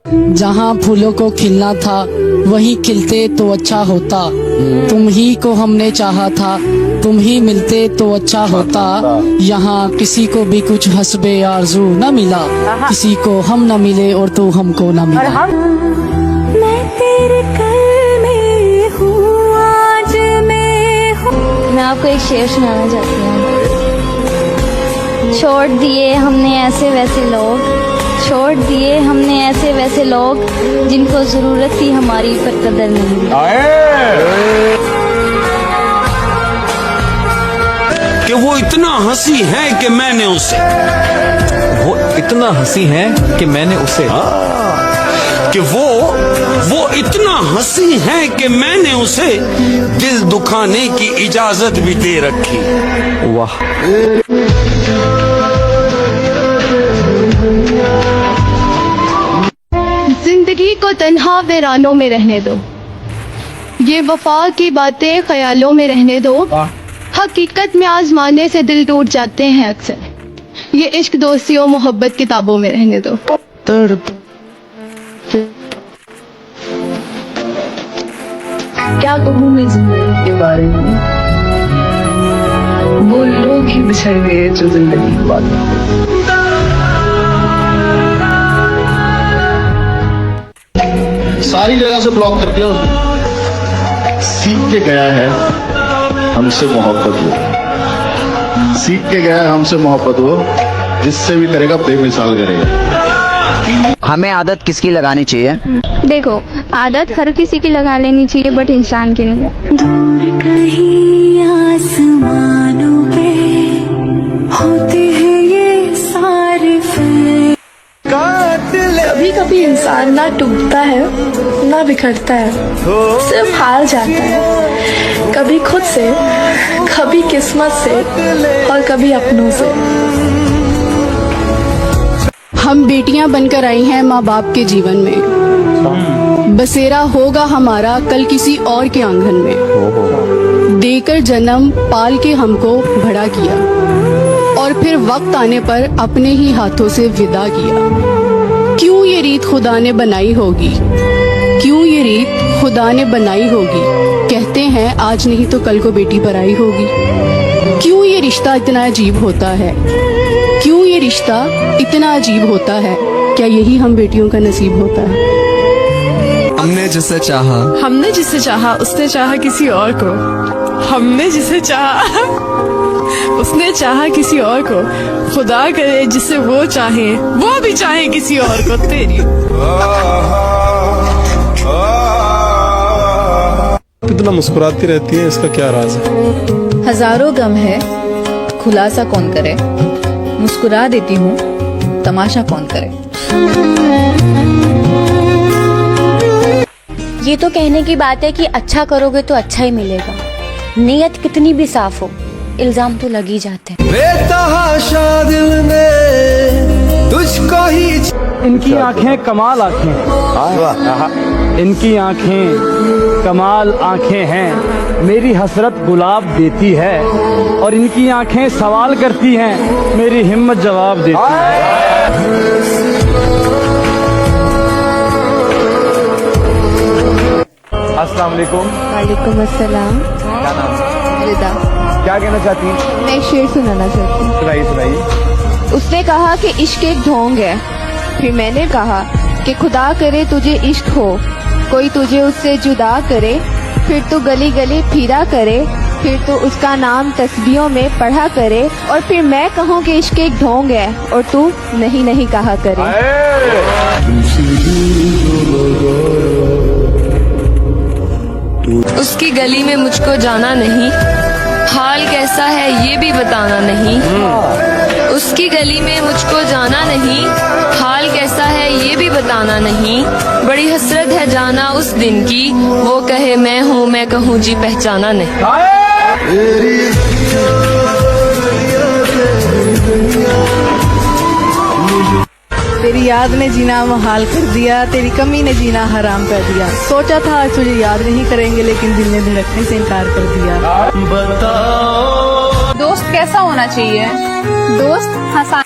जहाँ फूलों को खिलना था वहीं खिलते तो अच्छा होता। तुम ही को हमने चाहा था, तुम ही मिलते तो अच्छा होता। यहाँ किसी को भी कुछ हस्बे आरज़ू न मिला, किसी को हम न मिले और तू हमको न मिला। मैं तेरे कल में हूँ, आज मैं हूँ। मैं आपको एक शेर सुनाना चाहती हूँ। छोड़ दिए हमने ऐसे वैसे लोग, छोड़ दिए हमने ऐसे वैसे लोग, जिनको जरूरत थी हमारी पर कदर नहीं। कि वो इतना हंसी है कि मैंने उसे, वो इतना हंसी है कि मैंने उसे, कि वो इतना हंसी है कि मैंने उसे दिल दुखाने की इजाजत भी दे रखी। वाह। जिंदगी को तन्हा वीरानों में रहने दो, ये वफा की बातें ख्यालों में रहने दो। हकीकत में आजमाने से दिल टूट जाते हैं अक्सर, ये इश्क दोस्ती और मोहब्बत किताबों में रहने दो। क्या कहूँ मैं जिंदगी के बारे में, वो लोग ही बिछड़ गए जो जिंदगी की बात। सारी जगह से ब्लॉक कर दिया उसने। सीख के गया है हमसे मोहब्बत हो, सीख के गया है हमसे मोहब्बत हो, जिससे भी करेगा बेमिसाल करेगा। हमें आदत किसकी लगानी चाहिए? देखो, आदत हर किसी की लगा लेनी चाहिए, बट इंसान की नहीं। दूर कहीं आसमानों पे होते हैं ये सारे फैसले। कभी कभी इंसान ना टूटता है ना बिखरता है, सिर्फ हार जाता है, कभी खुद से, कभी किस्मत से और कभी अपनों से। हम बेटियां बनकर आई हैं माँ बाप के जीवन में, बसेरा होगा हमारा कल किसी और के आंगन में। देकर जन्म पाल के हमको बड़ा किया, और फिर वक्त आने पर अपने ही हाथों से विदा किया। क्यों ये रीत खुदा ने बनाई होगी, क्यों ये रीत खुदा ने बनाई होगी। कहते हैं आज नहीं तो कल को बेटी पर आई होगी। क्यों ये रिश्ता इतना अजीब होता है, क्यों ये रिश्ता इतना अजीब होता है। क्या यही हम बेटियों का नसीब होता है? हमने जिसे चाहा उसने चाहा किसी और को, हमने जिसे चाहा उसने चाहा किसी और को। खुदा करे जिसे वो चाहे, वो भी चाहे किसी और को। तेरी कितना मुस्कुराती रहती है, इसका क्या राज है? हजारों गम है, खुलासा कौन करे। मुस्कुरा देती हूँ, तमाशा कौन करे। ये तो कहने की बात है कि अच्छा करोगे तो अच्छा ही मिलेगा। नीयत कितनी भी साफ हो, इल्जाम तो लग ही जाते हैं। बेतहाशा दिल में तुझको ही। इनकी आंखें कमाल आंखें, इनकी आंखें कमाल आंखें हैं। मेरी हसरत गुलाब देती है, और इनकी आंखें सवाल करती हैं, मेरी हिम्मत जवाब देती है। अस्सलाम वालेकुम। वालेकुम अस्सलाम। क्या नाम है? रिदा। क्या कहना चाहती हैं? मैं एक शेर सुनाना चाहती हूँ। सुनाइए। उसने कहा कि इश्क एक ढोंग है, फिर मैंने कहा कि खुदा करे तुझे इश्क हो, कोई तुझे उससे जुदा करे, फिर तू गली गली फिरा करे, फिर तू उसका नाम तस्बीहों में पढ़ा करे, और फिर मैं कहूँ कि इश्क एक ढोंग है और तू नहीं नहीं कहा करे। उसकी गली में मुझको जाना नहीं, हाल कैसा है ये भी बताना नहीं। उसकी गली में मुझको जाना नहीं, हाल कैसा है ये भी बताना नहीं। बड़ी हसरत है जाना उस दिन की, वो कहे मैं हूँ मैं कहूँ जी पहचाना नहीं। तेरी याद ने जीना मुहाल कर दिया, तेरी कमी ने जीना हराम कर दिया। सोचा था आज तुझे याद नहीं करेंगे, लेकिन दिल ने धड़कने से इनकार कर दिया। दोस्त कैसा होना चाहिए? दोस्त हंसा